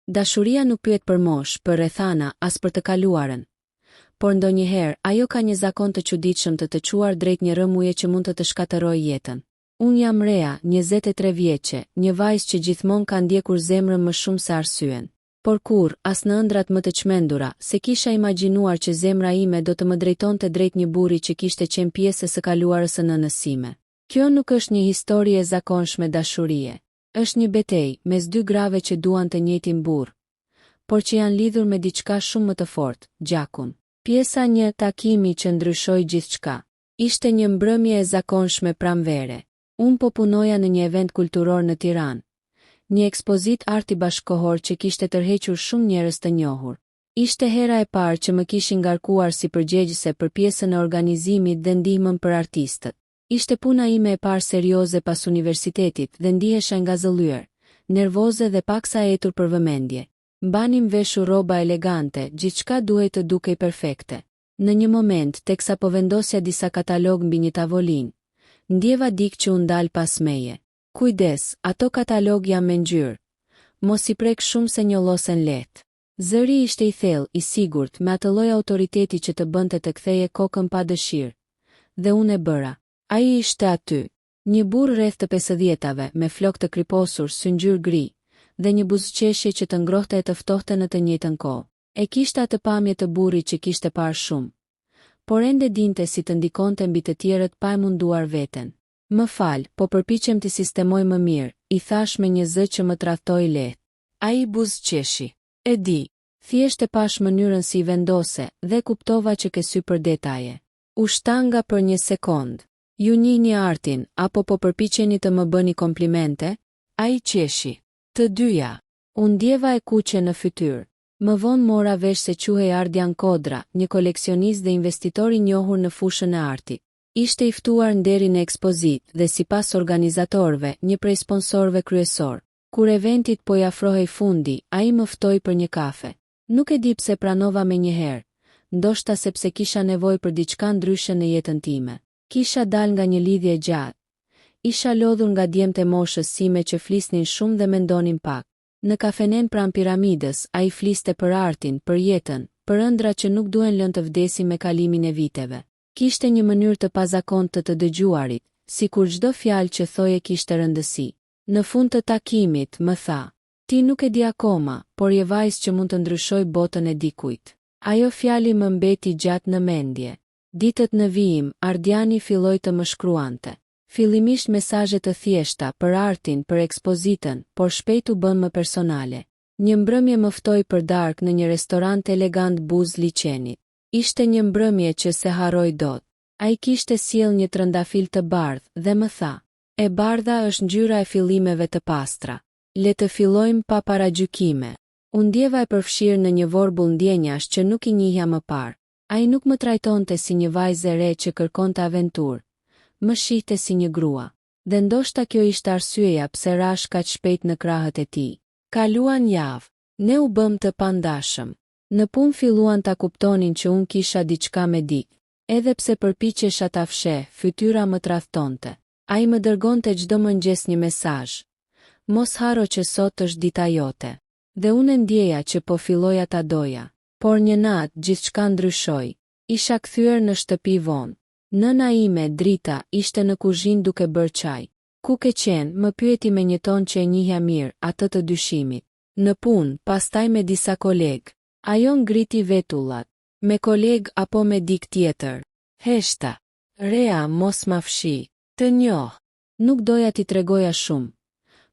Dashuria nuk pyet për moshë, për rrethana, as për të kaluarën. Por ndonjëherë, ajo ka një zakon të çuditshëm të çuar drejt një rrëmuje që mund të shkatërrojë jetën. Unë jam Rea, 23 vjeçe, një vajzë që gjithmonë ka ndjekur zemrën më shumë se arsyen. Por kur, as në ëndrat më të çmendura, se kisha imagjinuar që zemra ime do të më drejtonte drejt një burri që kishte qenë pjesë së kaluarës së nënës sime. Kjo nuk është një histori e zakonshme dashurie. Është një betejë mes dy grave që duan të njëjtin burr, por që janë lidhur me diçka shumë më të fortë, gjakun. Pjesa 1, takimi që ndryshoi gjithçka. Ishte një mbrëmje e zakonshme pranvere. Unë po punoja në një event kulturor në Tiranë, një ekspozit arti bashkohor që kishte tërhequr shumë njerëz të njohur. Ishte hera e parë që më kishin ngarkuar si përgjegjëse për pjesën e organizimit dhe ndihmën për artistët. Ishte puna ime e parë serioze pas universitetit dhe ndihesha ngazëllyer, nervoze dhe paksa etur për vëmendje. Mbanim veshur rroba elegante, gjithçka duhej të dukej perfekte. Në një moment, teksa po vendosja disa katalog mbi një tavolinë, ndjeva dik që u ndal pas meje. Kujdes, ato katalog janë me ngjyrë. Mos i prek shumë se njollosen lehtë. Zëri ishte i thellë, i sigurt, me atë lloj autoriteti që të bënte të ktheje kokën pa dëshirë. Dhe unë e bëra. Ai ishte aty, një burr rreth të 50-tave, me flokë të kriposur, sy ngjyrë gri, dhe një buzëqeshje që të ngrohte e të ftohte në të njëjtën kohë. E kishte atë pamje të burrit që kishte parë shumë, por ende dinte si të ndikonte mbi të tjerët pa e munduar veten. Më fal, po përpiqem të sistemoj më mirë, i thash me një zë që më tradhtoi lehtë. Ai buzëqeshi. E di, thjesht e pash mënyrën si i vendose dhe kuptova që ke sy për detaje. U shtanga për një sekond. Ju njihni artin, apo po përpiqeni të më bëni komplimente? Ai qeshi. Të dyja. U ndjeva e kuqe në fytyrë. Më vonë mora vesh se quhej Ardian Kodra, një koleksionist dhe investitor i njohur në fushën e artit. Ishte i ftuar në derin e ekspozit dhe sipas organizatorëve, një prej sponsorëve kryesor. Kur eventit po i afrohej fundi, ai më ftoi për një kafe. Nuk e di pse pranova menjëherë, ndoshta sepse kisha nevojë për diçka ndryshe në jetën time. Kisha dal nga një lidhje gjatë. Isha lodhur nga djemtë e moshës sime që flisnin shumë dhe mendonin pak. Në kafenen pranë piramidës, ai fliste për artin, për jetën, për ëndra që nuk duhen lënë të vdesin me kalimin e viteve. Kishte një mënyrë të pazakontë të dëgjuarit, sikur çdo fjalë që thoje kishte rëndësi. Në fund të takimit, më tha: "Ti nuk e di akoma, por je vajzë që mund të ndryshoj botën e dikujt." Ajo fjali më mbeti gjatë në mendje. Ditët në vijim, Ardiani filloi të më shkruante. Fillimisht mesazhe të thjeshta për artin, për ekspozitën, por shpejt u bën më personale. Një mbrëmje më ftoi për darkë në një restorant elegant buz liçenit. Ishte një mbrëmje që se harroj dot. Ai kishte sjell një trëndafil të bardhë dhe më tha: "E bardha është ngjyra e fillimeve të pastra. Le të fillojmë pa paragjykime." U ndjeva e përfshirë në një vorbull ndjenjash që nuk i njihja më parë. Ai nuk më trajtonte si një vajzë e re që kërkonte aventurë. Më shihte si një grua. Dhe ndoshta kjo ishte arsyeja pse rash kaq shpejt në krahët e tij. Kaluan javë. Ne u bëm të pandashëm. Në punë filluan ta kuptonin që unë kisha diçka me dik. Edhe pse përpiqesha ta fsheh, fytyra më tradhtonte. Ai më dërgonte çdo mëngjes një mesazh. "Mos harro që sot është dita jote." Dhe unë ndjeja që po filloja ta doja. Por një natë gjithçka ndryshoi. Isha kthyer në shtëpi vonë. Nëna ime, Drita, ishte në kuzhinë duke bërë çaj. "Ku ke qenë?" më pyeti me një ton që e njihja mirë, atë të dyshimit. "Në punë, pastaj me disa kolegë." Ajo ngriti vetullat. "Me kolegë apo me dik tjetër?" "Heshta." "Rea, mos ma fshi. Të njoh." Nuk doja t'i tregoja shumë,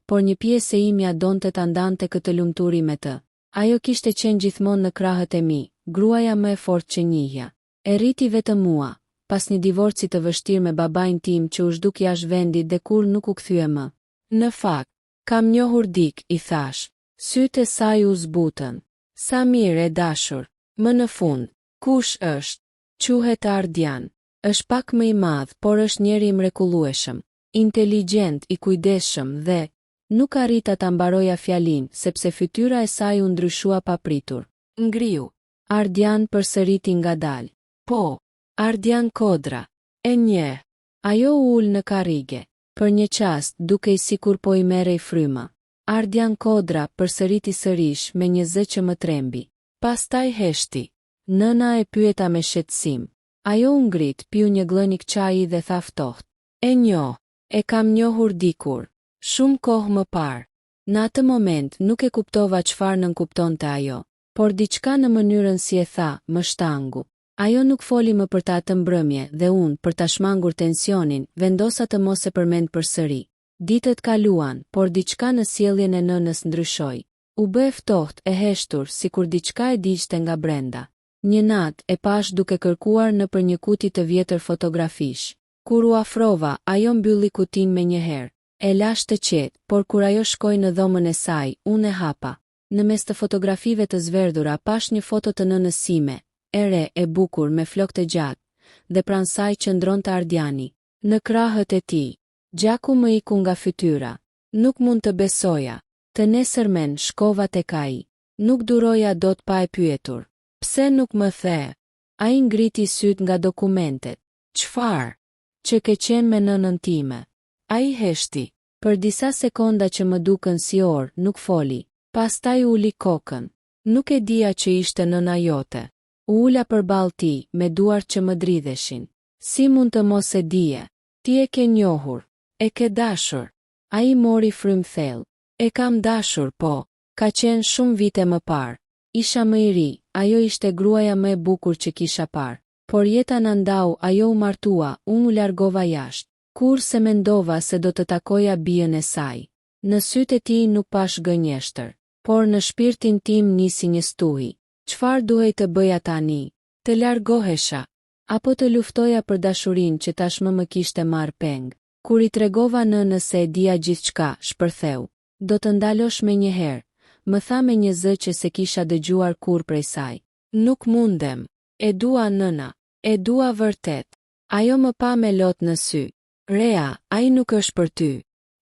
por një pjesë e imja donte ta ndante këtë lumturi me të. Ajo kishte qenë gjithmonë në krahët e mi, gruaja më e fortë që njihja. E rriti vetëm mua, pas një divorci të vështirë me babain tim që u zhduk jashtë vendit dhe kur nuk u kthye më. "Në fakt, kam njohur dik," i thash. Sytë e saj u zbutën. "Sa mirë e dashur. Më në fund, kush është?" "Quhet Ardian. Është pak më i madh, por është njeri i mrekullueshëm, inteligjent, i kujdesshëm dhe..." Nuk arrita ta mbaroja fjalin, sepse fytyra e saj u ndryshua papritur. "Ngriu." Ardian përsëriti ngadalë. "Po, Ardian Kodra. E njeh." Ajo u ul në karrige. Për një çast, dukej sikur po i merrej fryma. Ardian Kodra përsëriti sërish me një zë që më trembi. Pastaj heshti. Nëna e pyeta me shqetësim. Ajo u ngrit, piu një glënik çaji dhe tha ftohtë. E njoh, e kam njohur dikur. Shumë kohë më parë. Në atë moment nuk e kuptova çfarë nënkuptonte ajo, por diçka në mënyrën si e tha, më shtangu. Ajo nuk foli më për ta atë mbrëmje dhe unë, për ta shmangur tensionin, vendosa të mos e përmend përsëri. Ditët kaluan, por diçka në sjelljen e nënës ndryshoi. U bë e ftohtë, e heshtur, sikur diçka e digjte nga brenda. Një natë e pash duke kërkuar nëpër një kuti të vjetër fotografish. Kur u afrova, ajo mbylli kutin me një herë. E lash të qetë, por kur ajo shkoi në dhomën e saj, unë e hapa. Në mes të fotografive të zverdhura pash një foto të nënës sime, e re, e bukur, me flokë të gjatë, dhe pranë saj qëndronte Ardiani. Në krahët e tij, gjaku më iku nga fytyra. Nuk mund të besoja. Të nesërmen shkova tek ai. Nuk duroja dot pa e pyetur. Pse nuk më the? Ai ngriti syt nga dokumentet. Çfarë? Që ke qenë me nënën time. Ai heshti. Për disa sekonda që më dukën si orë, nuk foli. Pastaj uli kokën. Nuk e dija që ishte nëna jote. U ula përballë tij, me duart që më dridheshin. Si mund të mos e dije? Ti e ke njohur. E ke dashur. Ai mori frym thellë. E kam dashur, po. Ka qenë shumë vite më parë. Isha më i ri, ajo ishte gruaja më e bukur që kisha parë. Por jeta na ndau, ajo u martua, unë u largova jashtë. Kur se mendova se do të takoja bijën e saj. Në sytë e tij nuk pash gënjeshtër, por në shpirtin tim nisi një stuhi. Çfarë duhej të bëja tani? Të largohesha, apo të luftoja për dashurinë që tashmë më kishte marrë peng? Kur i tregova nënës se e dija gjithçka, shpërtheu. Do të ndalosh me një herë, më tha me një zë që se kisha dëgjuar kur prej saj. Nuk mundem. E dua nëna, e dua vërtet. Ajo më pa me lot në sy. Rea, ai nuk është për ty.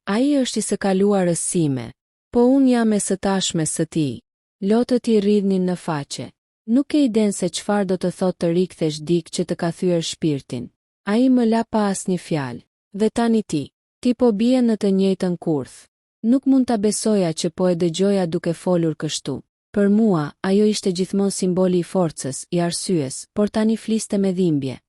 Ai është i së kaluarës sime. Po unë jam e së tashme së ti. Lotët i rridhnin në faqe. Nuk e iden se çfarë do të thotë të rikthesh dik që të ka thyer shpirtin. Ai më la pa asnjë fjalë. Dhe tani ti po bie në të njëjtën kurth. Nuk mund ta besoja që po e dëgjoja duke folur kështu. Për mua, ajo ishte gjithmonë simboli i forcës, i arsyes, por tani fliste me dhimbje.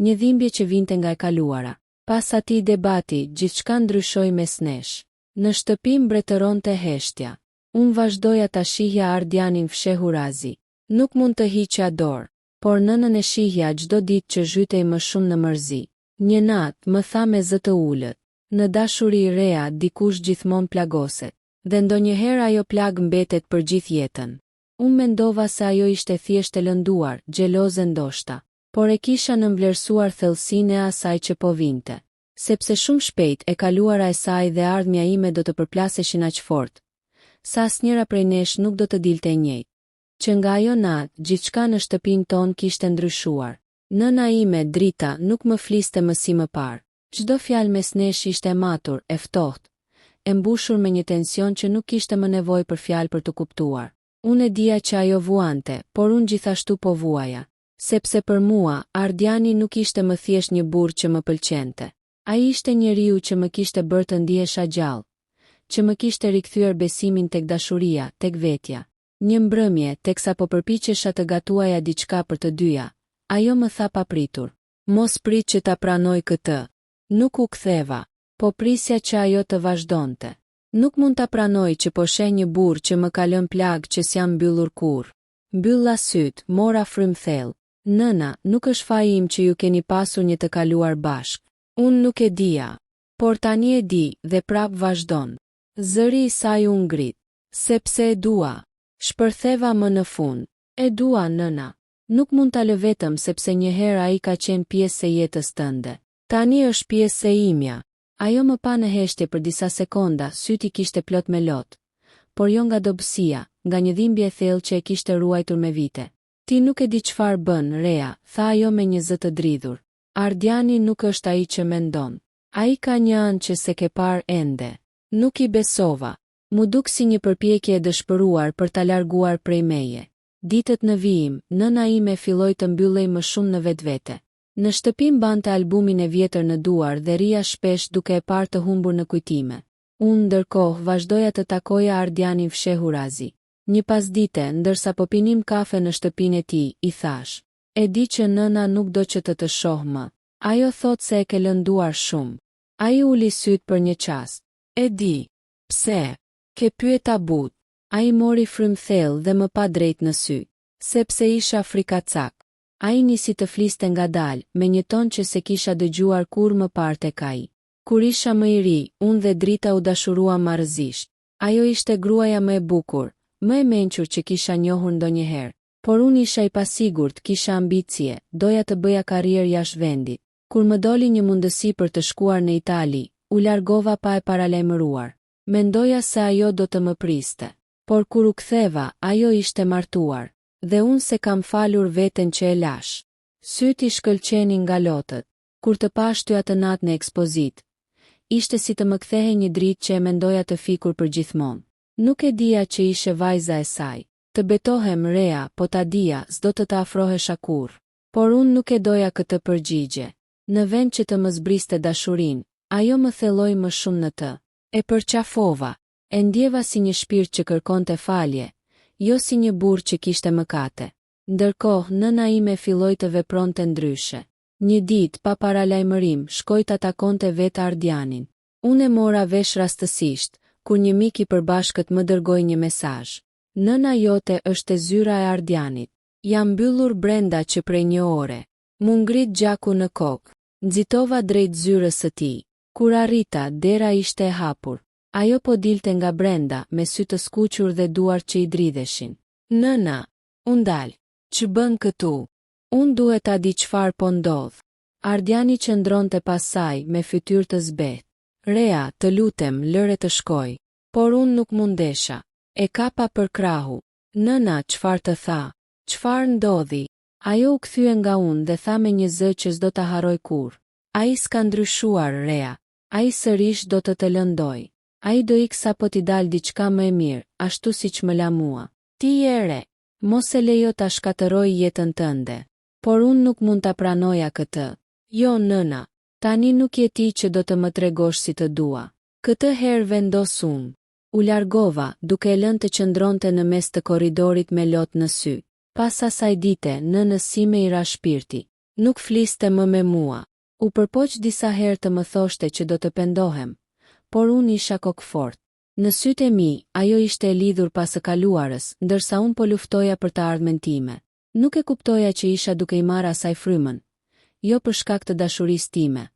Një dhimbje që vinte nga e kaluara. Pas atij debati, gjithçka ndryshoi mes nesh. Në shtëpi mbretëronte heshtja. Unë vazhdoja ta shihja Ardianin fshehur azi. Nuk mund të hiqja dorë, por nënën e shihja çdo ditë që zhytej më shumë në mërzi. Një natë më tha me zë të ulët. Në dashuri rea dikush gjithmonë plagoset, dhe ndonjëherë ajo plag mbetet për gjithë jetën. Unë mendova se ajo ishte thjesht e lënduar, xheloze ndoshta, por e kisha nënvlerësuar thellësinë e asaj që po vinte. Sepse shumë shpejt e kaluara e saj dhe ardhmja ime do të përplaseshin aq fort, sa asnjëra prej nesh nuk do të dilte e njëjtë. Që nga ajo natë, gjithçka në shtëpinë tonë kishte ndryshuar. Nëna ime, Drita, nuk më fliste më si më parë. Çdo fjalë mes nesh ishte e matur, e ftohtë, e mbushur me një tension që nuk kishte më nevojë për fjalë për të kuptuar. Unë e dija që ajo vuante, por unë gjithashtu po vuaja, sepse për mua, Ardiani nuk ishte më thjesht një burr që më pëlqente. Ai ishte njeriu që më kishte bërë të ndihesha gjallë, që më kishte rikthyer besimin tek dashuria, tek vetja. Një mbrëmje, teksa po përpiqesha të gatuaja diçka për të dyja, ajo më tha papritur: "Mos prit që ta pranoj këtë." Nuk u ktheva, po prisja që ajo të vazhdonte. Nuk mund ta pranoj që po sheh një burr që më ka lënë plag që s'jam mbyllur kurrë. Mbylla syt, mora frym thellë. Nëna, nuk është faji im që ju keni pasur një të kaluar bashk. Unë nuk e dija, por tani e di dhe prap vazhdon. Zëri i saj u ngrit. Sepse e dua. Shpërtheva më në fund. E dua, nëna. Nuk mund ta lë vetëm sepse një herë ai ka qenë pjesë e jetës tënde. Tani është pjesë e imja. Ajo më pa në heshtje për disa sekonda, syti kishte plot me lot. Por jo nga dobësia, nga një dhimbje e thellë që e kishte ruajtur me vite. Ti nuk e di çfarë bën, Rea, tha ajo me një zë të dridhur. Ardiani nuk është ai që mendon. Ai ka një anë që se ke parë ende. Nuk i besova. Mu duk si një përpjekje e dëshpëruar për ta larguar prej meje. Ditët në vijim, nëna ime filloi të mbyllej më shumë në vetvete. Në shtëpi mbante albumin e vjetër në duar dhe rija shpesh duke e parë të humbur në kujtime. Unë ndërkohë vazhdoja të takoja Ardianin fshehurazi. Një pasdite, ndërsa po pinim kafe në shtëpinë e tij, i thash: "E di që nëna nuk do që të shoh më. Ajo thot se e ke lënduar shumë." Ai uli syt për një çast. "E di." "Pse?" "Ke pyeta but." Ai mori frym thellë dhe më pa drejt në sy. "Sepse isha frikacak." Ai nisi të fliste ngadalë, me një ton që se kisha dëgjuar kur më parë tek ai. "Kur isha më i ri, unë dhe Drita u dashuruam marrëzisht. Ajo ishte gruaja më e bukur, më e mençur që kisha njohur ndonjëherë. Por unë isha i pasigurt, kisha ambicie, doja të bëja karrierë jashtë vendit. Kur më doli një mundësi për të shkuar në Itali, u largova pa e paralajmëruar. Mendoja se ajo do të më priste. Por kur u ktheva, ajo ishte martuar. Dhe unë se kam falur veten që e lash." Syti shkëlqenin nga lotët. Kur të pashtu atë natë në ekspozit, ishte si të më kthehej një dritë që e mendoja të fikur për gjithmonë. Nuk e dija që ishe vajza e saj. Të betohem, Rea, po ta dija, s'do të afrohesha kurrë. Por unë nuk e doja këtë përgjigje. Në vend që të më zbriste dashurin, ajo më thelloi më shumë në të. E përqafova. E ndjeva si një shpirt që kërkonte falje, jo si një burr që kishte mëkate. Ndërkohë, nëna ime filloi të vepronte ndryshe. Një ditë, pa paralajmërim, shkoi ta takonte vetë Ardianin. Unë e mora vesh rastësisht, kur një mik i përbashkët më dërgoi një mesazh. "Nëna jote është e zyra e Ardianit. Jam mbyllur brenda që prej një ore." Mu ngrit gjaku në kokë. Nxitova drejt zyrës së tij. Kur arrita, dera ishte e hapur. Ajo po dilte nga brenda, me sy të skuqur dhe duar që i dridheshin. "Nëna." Unë dal. "Ç'ë bën këtu?" "Unë duhet ta di çfarë po ndodh." Ardiani qëndronte pas saj, me fytyrë të zbehtë. "Rea, të lutem, lëre të shkoj." Por unë nuk mundesha. E kapa për krahu. "Nëna, çfarë të tha? Çfarë ndodhi?" Ajo u kthye nga unë dhe tha me një zë që s'do ta harroj kurrë: "Ai s'ka ndryshuar, Rea. Ai sërish do të lëndoj. Ai do ik sa po t'i dal diçka më e mirë, ashtu siç më la mua. Ti je re. Mos e lejo ta shkatërroj jetën tënde." Por unë nuk mund ta pranoja këtë. "Jo, nëna. Tani nuk je ti që do të më tregosh si të dua." Këtë herë vendos unë. U largova, duke e lënë të qëndronte në mes të korridorit me lot në sy. Pas asaj dite, nënës sime i ra shpirti. Nuk fliste më me mua. U përpoq disa herë të më thoshte që do të pendohem, por unë isha kokfort. Në sytë e mi, ajo ishte e lidhur pas së kaluarës, ndërsa unë po luftoja për të ardhmen time. Nuk e kuptoja që isha duke i marrë asaj frymën, jo për shkak të dashurisë time,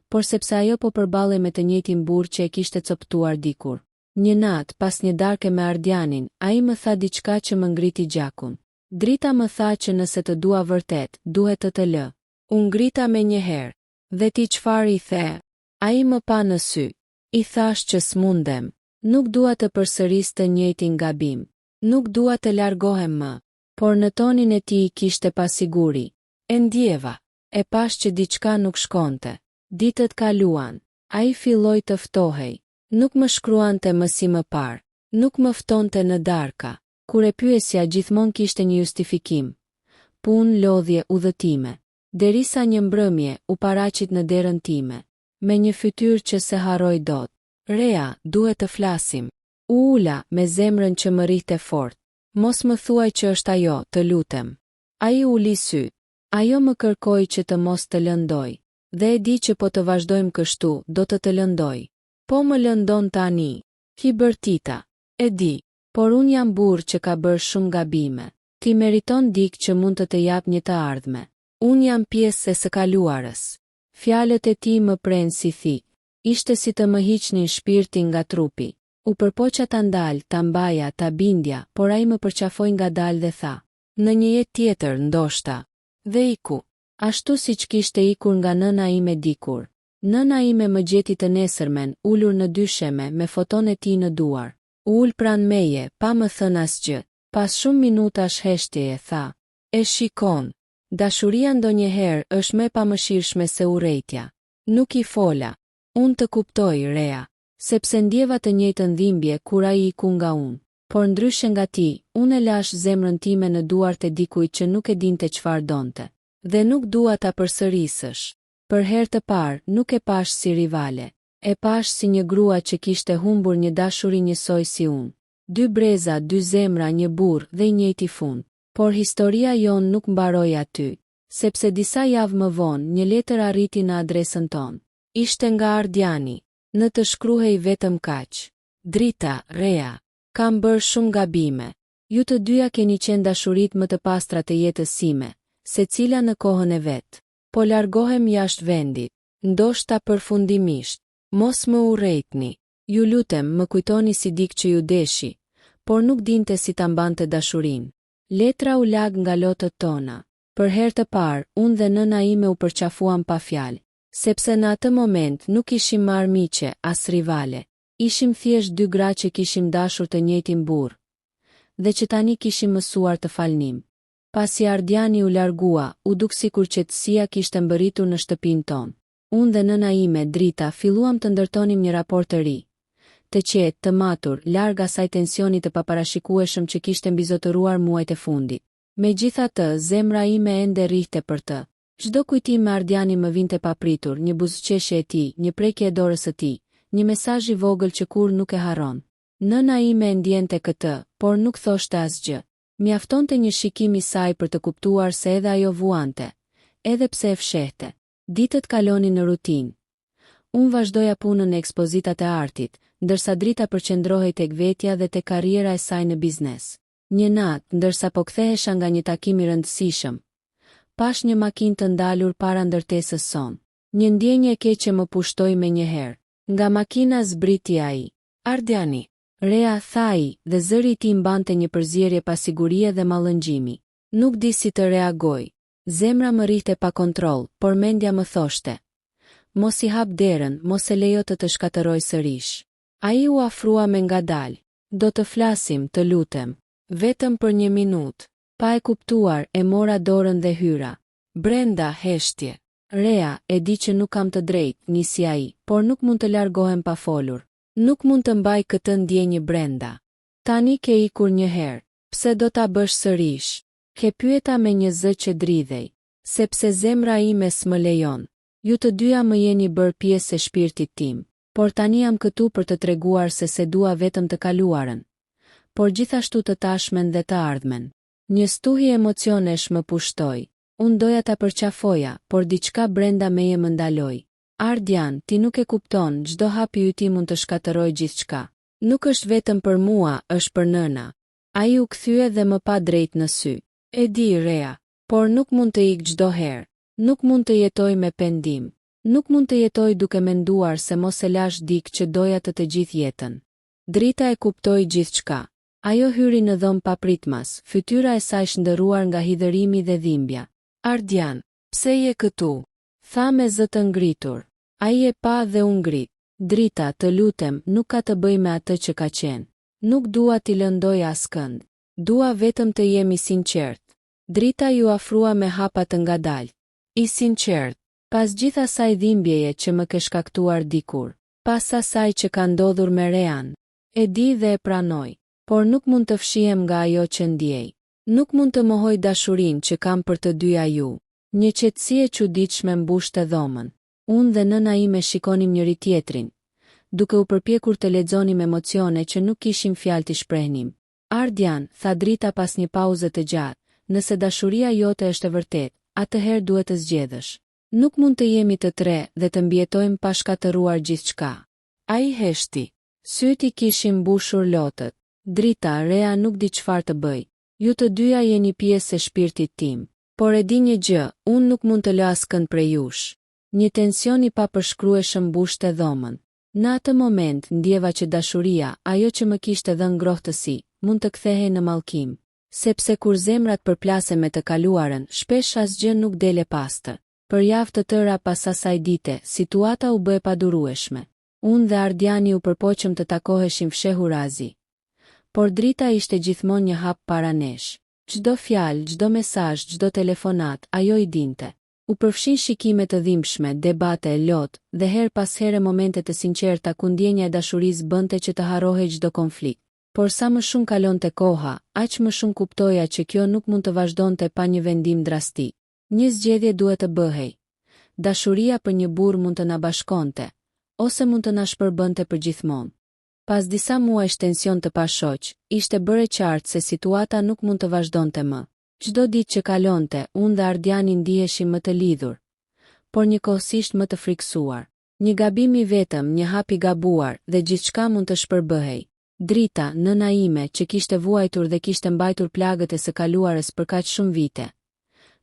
por sepse ajo po përballej me të njëjtin burr që e kishte coptuar dikur. Një natë, pas një darke me Ardianin, ai më tha diçka që më ngriti gjakun. Drita më tha që nëse të dua vërtet, duhet të lë. Unë ngrita me një herë. "Dhe ti çfarë i the?" Ai më pa në sy. I thash që s'mundem. Nuk dua të përsëris të njëjtin gabim. Nuk dua të largohem më. Por në tonin e tij kishte pasiguri. E ndjeva. E pash që diçka nuk shkonte. Ditët kaluan. Ai filloi të ftohej. Nuk më shkruante më si më parë. Nuk më ftonte në darka. Kur e pyesja, gjithmonë kishte një justifikim. Punë, lodhje, udhëtime. Derisa një mbrëmje u paraqit në derën time, me një fytyrë që se harroj dot. "Rea, duhet të flasim." U ula me zemrën që më rrihte fort. "Mos më thuaj që është ajo, të lutem." Ai uli sy. Ajo më kërkoi që të mos të lëndoj. Dhe e di që po të vazhdojmë kështu, do të lëndoj. "Po më lëndon tani." "Ki bërtita." "E di, por unë jam burr që ka bërë shumë gabime. Ti meriton dikë që mund të jap një të ardhme. Unë jam pjesë e së kaluarës." Fjalët e tij më prenë si thik. Ishte si të më hiqnin shpirtin nga trupi. U përpoqa ta ndal, ta mbaja, ta bindja, por ai më përqafoi ngadalë dhe tha: "Në një jetë tjetër, ndoshta." Dhe iku. Ashtu siç kishte ikur nga nëna ime dikur. Nëna ime më gjeti të nesërmen, ulur në dysheme me foton e tij në duar. U ul pranë meje, pa më thënë asgjë. Pas shumë minutash heshtjeje tha: "E shikon. Dashuria ndonjëherë është më e pamëshirshme se urrejtja." Nuk i fola. "Unë të kuptoj, Rea." Sepse ndjeva të njëjtën dhimbje kur ai iku nga unë. Por ndryshe nga ti, unë e lash zemrën time në duart e dikujt që nuk e dinte çfarë donte. Dhe nuk dua ta përsërisësh. Për herë të parë, nuk e pash si rivale. E pash si një grua që kishte humbur një dashuri njësoj si unë. Dy breza, dy zemra, një burr dhe i njëjti fund. Por historia jon nuk mbaroi aty, sepse disa javë më vonë një letër arriti në adresën tonë. Ishte nga Ardiani. Në të shkruhej vetëm kaq: Drita, Rea, kam bërë shumë gabime. Ju të dyja keni qenë dashurit më të pastra të jetës sime, secila në kohën e vet. Po largohem jashtë vendit, ndoshta përfundimisht. Mos më urrejtni. Ju lutem, më kujtoni si dik që ju deshi, por nuk dinte si ta mbante dashurinë. Letra u lag nga lotët tona. Për herë të parë, unë dhe nëna ime u përqafuam pa fjalë, sepse në atë moment nuk ishim marrë miqe, as rivale. Ishim thjesht dy gra që kishim dashur të njëjtin burr, dhe që tani kishim mësuar të falnim. Pasi Ardiani u largua, u duk sikur qetësia kishte mbërritur në shtëpinë tonë. Unë dhe nëna ime, Drita, filluam të ndërtonim një raport të ri. Të qetë, të matur, larg asaj tensionit të paparashikueshëm që kishte mbizotëruar muajt e fundit. Megjithatë, zemra ime ende rrihte për të. Çdo kujtim me Ardiani më vinte papritur, një buzëqeshje e tij, një prekje e dorës së tij, një mesazh i vogël që kur nuk e harron. Nëna ime ndjente këtë, por nuk thoshte asgjë. Mjaftonte një shikim i saj për të kuptuar se edhe ajo vuante, edhe pse e fshehte. Ditët kalonin në rutinë. Unë vazhdoja punën e ekspozitat e artit, ndërsa Drita përqendrohej tek vetja dhe tek karriera e saj në biznes. Një natë, ndërsa po kthehesha nga një takim i rëndësishëm, pash një makinë të ndalur para ndërtesës sonë. Një ndjenjë e keqe më pushtoi menjëherë. Nga makina zbriti ai. Ardiani. Rea, tha ai, dhe zëri i tij mbante një përzierje pasigurie dhe mallëngjimi. Nuk di si të reagoj. Zemra më rrihte pa kontroll, por mendja më thoshte: mos i hap derën, mos e lejo të shkatërroj sërish. Ai u afrua me ngadalë. Do të flasim, të lutem. Vetëm për një minutë. Pa e kuptuar, e mora dorën dhe hyra. Brenda, heshtje. Rea, e di që nuk kam të drejtë, nisi ai, por nuk mund të largohem pa folur. Nuk mund të mbaj këtë ndjenjë brenda. Tani ke ikur një herë. Pse do ta bësh sërish? Ke pyeta me një zë që dridhej. Sepse zemra ime s'më lejon. Ju të dyja më jeni bërë pjesë e shpirtit tim, por tani jam këtu për të treguar se dua vetëm të kaluarën, por gjithashtu të tashmen dhe të ardhmen. Një stuhi emocionesh më pushtoi. Unë doja ta përqafoja, por diçka brenda meje më ndaloi. Ardian, ti nuk e kupton, çdo hap i yt mund të shkatërrojë gjithçka. Nuk është vetëm për mua, është për nëna. Ai u kthye dhe më pa drejt në sy. E di, Rea, por nuk mund të ik çdo herë. Nuk mund të jetoj me pendim. Nuk mund të jetoj duke menduar se mos e lash dik që doja të gjithë jetën. Drita e kuptoi gjithçka. Ajo hyri në dhomë papritmas, fytyra e saj shndërruar nga hidhërimi dhe dhimbja. Ardian, pse je këtu? Tha me zë të ngritur. Ai e pa dhe u ngrit. Drita, të lutem, nuk ka të bëj me atë që ka qenë. Nuk dua t'i lëndoj askënd. Dua vetëm të jemi sinqert. Drita ju afrua me hapa të ngadalë. I sinqert. Pas gjithë asaj dhimbjeje që më ke shkaktuar dikur. Pas asaj që ka ndodhur me Rean. E di dhe e pranoj. Por nuk mund të fshihem nga ajo që ndjej. Nuk mund të mohoj dashurinë që kam për të dyja ju. Një qetësi e çuditshme mbushte dhomën. Unë dhe nëna ime shikonim njëri tjetrin, duke u përpjekur të lexonim emocione që nuk kishim fjalë t'i shprehnim. Ardian, tha Drita pas një pauze të gjatë, nëse dashuria jote është e vërtetë, atëherë duhet të zgjedhësh. Nuk mund të jemi të tre dhe të mbijetojmë pa shkatëruar gjithçka. Ai heshti. Syt i kishin mbushur lotët. Drita, Rea nuk di çfarë të bëj. Ju të dyja jeni pjesë e shpirtit tim. Por e di një gjë, unë nuk mund të lë askënd prej jush. Një tension i papërshkrueshëm mbushte dhomën. Në atë moment ndjeva që dashuria, ajo që më kishte dhënë ngrohtësi, mund të kthehej në mallkim. Sepse kur zemrat përplase me të kaluarën, shpesh asgjë nuk dele pastë. Për javë të tëra pas asaj dite, situata u bë e padurueshme. Unë dhe Ardiani u përpoqëm të takoheshim fshehur razi. Por Drita ishte gjithmonë një hap para nesh. Çdo fjalë, çdo mesazh, çdo telefonat, ajo i dinte. U përfshin shikime të dhimbshme, debate e lot, dhe her pas here momente të sinqerta ku ndjenja e dashurisë bënte që të harrohej çdo konflikt. Por sa më shumë kalonte koha, aq më shumë kuptoja që kjo nuk mund të vazhdonte pa një vendim drastik. Një zgjedhje duhet të bëhej. Dashuria për një burr mund të na bashkonte, ose mund të na shpërbënte përgjithmonë. Pas disa muajsh tension të pashoq, ishte bërë qartë se situata nuk mund të vazhdonte më. Çdo ditë që kalonte, unë dhe Ardiani ndiheshim më të lidhur, por njëkohësisht më të friksuar. Një gabim i vetëm, një hap i gabuar dhe gjithçka mund të shpërbëhej. Drita, nëna ime, që kishte vuajtur dhe kishte mbajtur plagët e së kaluarës për kaq shumë vite,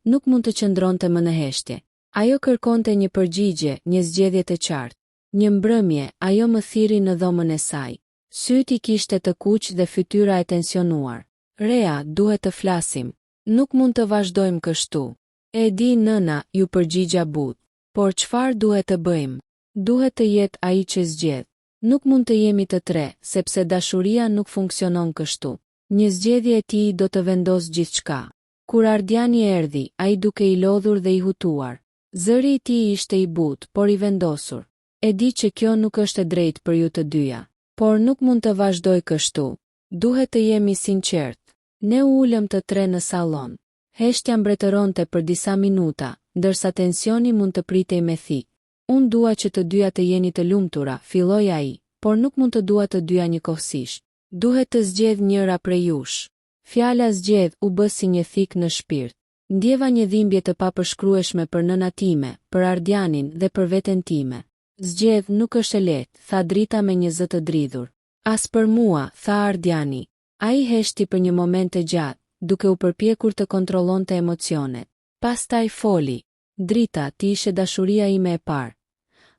nuk mund të qëndronte më në heshtje. Ajo kërkonte një përgjigje, një zgjedhje të qartë. Një mbrëmje, ajo më thiri në dhomën e saj. Syt i kishte të kuq dhe fytyra e tensionuar. Rea, duhet të flasim. Nuk mund të vazhdojmë kështu. E di nëna, ju përgjigja butë. Por çfarë duhet të bëjmë? Duhet të jetë ai që zgjedh. Nuk mund të jemi të tre, sepse dashuria nuk funksionon kështu. Një zgjedhje e tij do të vendos gjithçka. Kur Ardiani erdhi, ai duke i lodhur dhe i hutuar. Zëri i tij ishte i butë, por i vendosur. E di që kjo nuk është e drejtë për ju të dyja, por nuk mund të vazhdoj kështu. Duhet të jemi sinqert. Ne u ulëm të tre në sallon. Heshtja mbretëronte për disa minuta, ndërsa tensioni mund të pritej me thikë. Unë dua që të dyja të jeni të lumtura, filloi ai, por nuk mund të dua të dyja njëkohësisht. Duhet të zgjedh njëra prej jush. Fjala zgjedh u bë si një thikë në shpirt. Ndjeva një dhimbje të papërshkrueshme për nëna time, për Ardianin dhe për veten time. Zgjedh nuk është e lehtë, tha Drita me një zë të dridhur. As për mua, tha Ardiani. Ai heshti për një moment të gjatë, duke u përpjekur të kontrollonte emocionet. Pastaj foli. Drita, ti ishe dashuria ime e parë.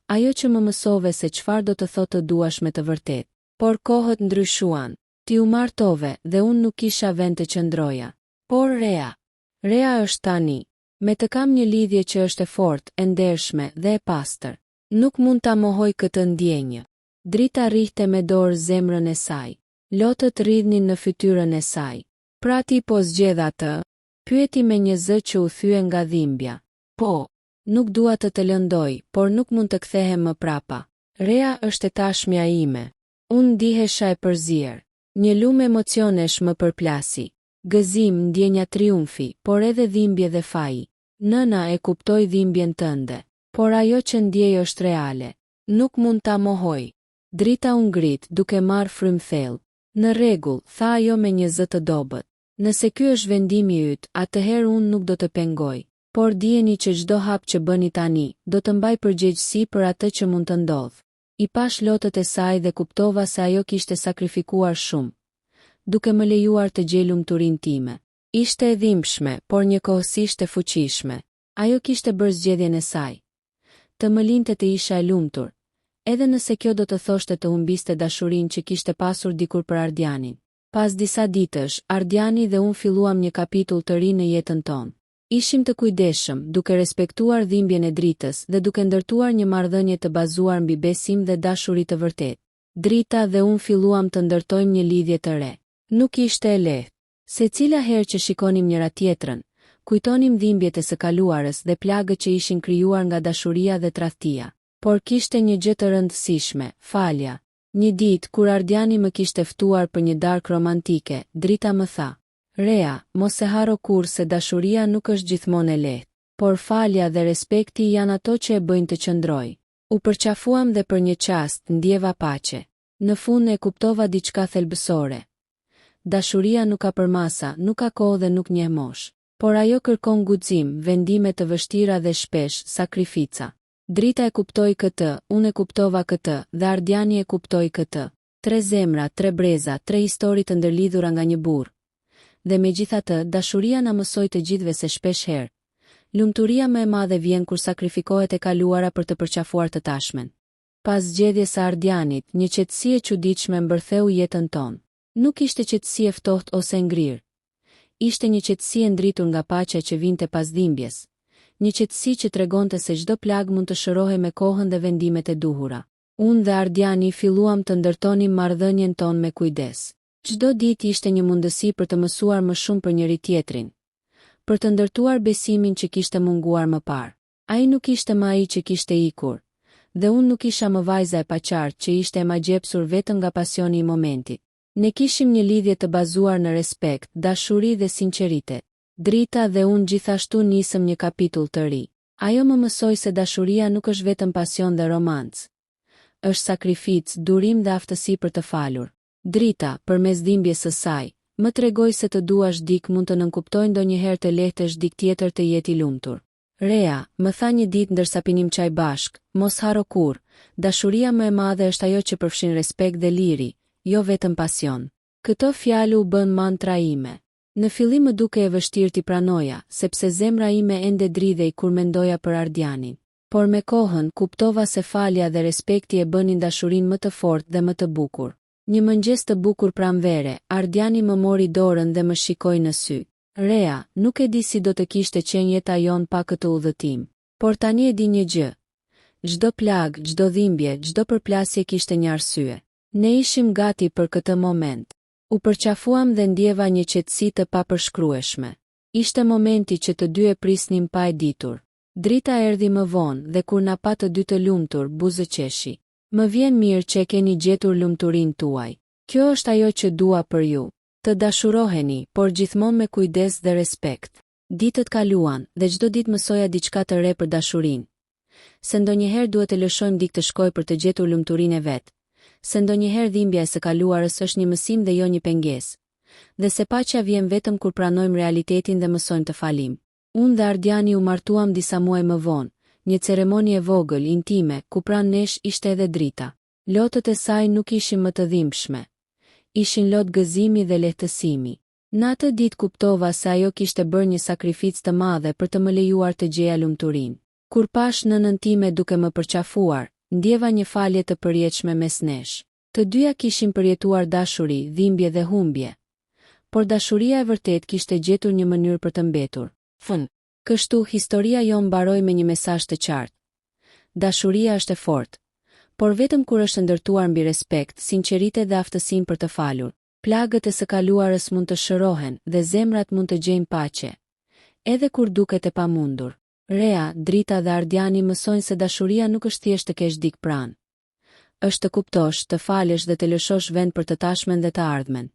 Ajo që më mësove se çfarë do të thotë të duash me të vërtetë. Por kohët ndryshuan. Ti u martove dhe unë nuk kisha vend të qëndroja. Por Rea është tani. Me të kam një lidhje që është e fortë, e ndershme dhe e pastër. Nuk mund ta mohoj këtë ndjenjë. Drita rrihte me dorë zemrën e saj. Lotët rridhnin në fytyrën e saj. Pra ti po zgjedh atë? Pyeti me një zë që u thye nga dhimbja. Po, nuk dua të lëndoj, por nuk mund të kthehem më prapa. Rea është e tashmja ime. Unë ndihesha e përzier. Një lumë emocionesh më përplasi. Gëzim, ndjenja triumfi, por edhe dhimbje dhe faji. Nëna e kuptoi dhimbjen tënde, por ajo që ndjej është reale. Nuk mund ta mohoj. Drita u ngrit, duke marrë frym thellë. Në rregull, tha ajo me një zë të dobët. Nëse ky është vendimi yt, atëherë unë nuk do të pengoj. Por dijeni që çdo hap që bëni tani, do të mbaj përgjegjësi për atë që mund të ndodhë. I pash lotët e saj dhe kuptova se ajo kishte sakrifikuar shumë, duke më lejuar të gjej lumturinë time. Ishte e dhimbshme, por njëkohësisht e fuqishme. Ajo kishte bërë zgjedhjen e saj. Të më linte të isha e lumtur, edhe nëse kjo do të thoshte të humbiste dashurinë që kishte pasur dikur për Ardianin. Pas disa ditësh, Ardiani dhe unë filluam një kapitull të ri në jetën tonë. Ishim të kujdesshëm, duke respektuar dhimbjen e Dritës dhe duke ndërtuar një marrëdhënie të bazuar mbi besim dhe dashuri të vërtetë. Drita dhe unë filluam të ndërtojmë një lidhje të re. Nuk ishte e lehtë. Secila herë që shikonim njëra tjetrën, kujtonim dhimbjet e së kaluarës dhe plagët që ishin krijuar nga dashuria dhe tradhtia. Por kishte një gjë të rëndësishme, falja. Një ditë kur Ardiani më kishte ftuar për një darkë romantike, Drita më tha: Rea, mos e haro kurrë se dashuria nuk është gjithmonë e lehtë, por falja dhe respekti janë ato që e bëjnë të qëndroj. U përqafuam dhe për një çast ndjeva paqe. Në fund e kuptova diçka thelbësore. Dashuria nuk ka përmasa, nuk ka kohë dhe nuk njeh moshë, por ajo kërkon guxim, vendime të vështira dhe shpesh sakrifica. Drita e kuptoi këtë, unë e kuptova këtë dhe Ardiani e kuptoi këtë. 3 zemra, 3 breza, 3 histori të ndërlidhura nga një burr. Dhe megjithatë, dashuria na mësoi të gjithëve se shpesh herë lumturia më e madhe vjen kur sakrifikohet e kaluara për të përqafuar të tashmen. Pas zgjedhjes së Ardianit, një qetësi e çuditshme mbërtheu jetën tonë. Nuk ishte qetësi e ftohtë ose ngrirë. Ishte një qetësi e ndritur nga paqja që vinte pas dhimbjes. Një qetësi që tregonte se çdo plag mund të shërohej me kohën dhe vendimet e duhura. Unë dhe Ardiani filluam të ndërtonim marrëdhënien tonë me kujdes. Çdo ditë ishte një mundësi për të mësuar më shumë për njëri tjetrin, për të ndërtuar besimin që kishte munguar më parë. Ai nuk ishte më ai që kishte ikur, dhe unë nuk isha më vajza e paqartë që ishte e magjepsur vetëm nga pasioni i momentit. Ne kishim një lidhje të bazuar në respekt, dashuri dhe sinqeritet. Drita dhe unë gjithashtu nisëm një kapitull të ri. Ajo më mësoi se dashuria nuk është vetëm pasion dhe romancë. është sakrificë, durim dhe aftësi për të falur. Drita, përmes dhimbjes së saj, më tregoi se të duash dik mund të nënkuptojë ndonjëherë të lehtesh dik tjetër të jetë i lumtur. Rea, më tha një ditë ndërsa pinim çaj bashk, mos haro kur, dashuria më e madhe është ajo që përfshin respekt dhe liri, jo vetëm pasion. Këto fjalë u bën mantra ime. Në fillim më duke e vështirë t'i pranoja, sepse zemra ime ende dridhej kur mendoja për Ardianin. Por me kohën kuptova se falja dhe respekti e bënin dashurinë më të fortë dhe më të bukur. Një mëngjes të bukur pranvere, Ardiani më mori dorën dhe më shikoi në sy. Rea, nuk e di si do të kishte qenë jeta jon pa këtë udhëtim. Por tani e di një gjë. Çdo plag, çdo dhimbje, çdo përplasje kishte një arsye. Ne ishim gati për këtë moment. U përqafuam dhe ndjeva një qetësi të papërshkrueshme. Ishte momenti që të dy e prisnim pa e ditur. Drita erdhi më vonë dhe kur na pa të dy të lumtur, buzëqeshi. Më vjen mirë që e keni gjetur lumturinë tuaj. Kjo është ajo që dua për ju. Të dashuroheni, por gjithmonë me kujdes dhe respekt. Ditët kaluan dhe çdo ditë mësoja diçka të re për dashurinë. Se ndonjëherë duhet të lëshojmë dikë të shkojë për të gjetur lumturinë e vet. Se ndonjëherë dhimbja e së kaluarës është një mësim dhe jo një pengesë. Dhe se paqja vjen vetëm kur pranojmë realitetin dhe mësojmë të falim. Unë dhe Ardiani u martuam disa muaj më vonë, një ceremoni e vogël, intime, ku pranë nesh ishte edhe Drita. Lotët e saj nuk ishin më të dhimbshme. Ishin lot gëzimi dhe lehtësimi. Në atë ditë kuptova se ajo kishte bërë një sakrificë të madhe për të më lejuar të gjeja lumturinë. Kur pash nënën time duke më përqafuar, ndjeva një falje të përjetshme mes nesh. Të dyja kishin përjetuar dashuri, dhimbje dhe humbje. Por dashuria e vërtet kishte gjetur një mënyrë për të mbetur. Kështu historia jon mbaroi me një mesazh të qartë. Dashuria është e fortë, por vetëm kur është ndërtuar mbi respekt, sinqeritet dhe aftësinë për të falur. Plagët e së kaluarës mund të shërohen dhe zemrat mund të gjejnë paqe, edhe kur duket e pamundur. Rea, Drita dhe Ardiani mësojnë se dashuria nuk është thjesht të kesh dik pranë. Është të kuptosh, të falësh dhe të lëshosh vend për të tashmen dhe të ardhmen.